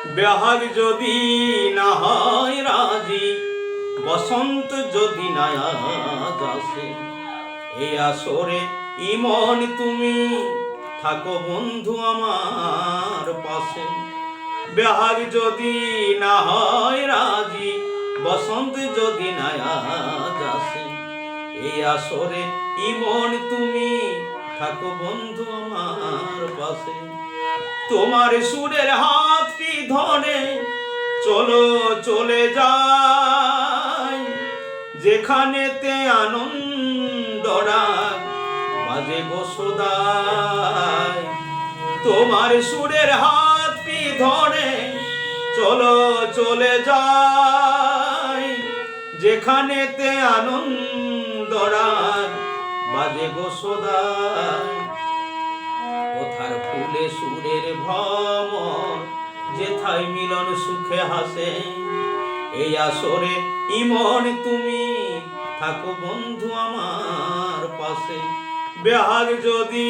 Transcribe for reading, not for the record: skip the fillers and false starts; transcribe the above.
বেহাগ যদি না হয় রাজি, বসন্ত যদি না আজ আসে, এই আসরে ইমন তুমি থাকো বন্ধু আমার পাশে। বেহাগ যদি না হয় রাজি, বসন্ত যদি না আজ আসে, এই আসরে ইমন তুমি থাকো বন্ধু আমার পাশে। তোমার সুরের হাতটি ধরে চলো চলে যাই, যেখানেতে আনন্দ রাগ বাজে গো সদাই। তোমার সুরের হাতটি ধরে চলো চলে যাই, যেখানেতে আনন্দ রাগ বাজে গো সদাই। কোথার ফুলে সুরের ভ্রমর, যেথায় মিলন সুখে হাসে, এই আসরে ইমন তুমি থাকো বন্ধু আমার পাশে। বেহাগ যদি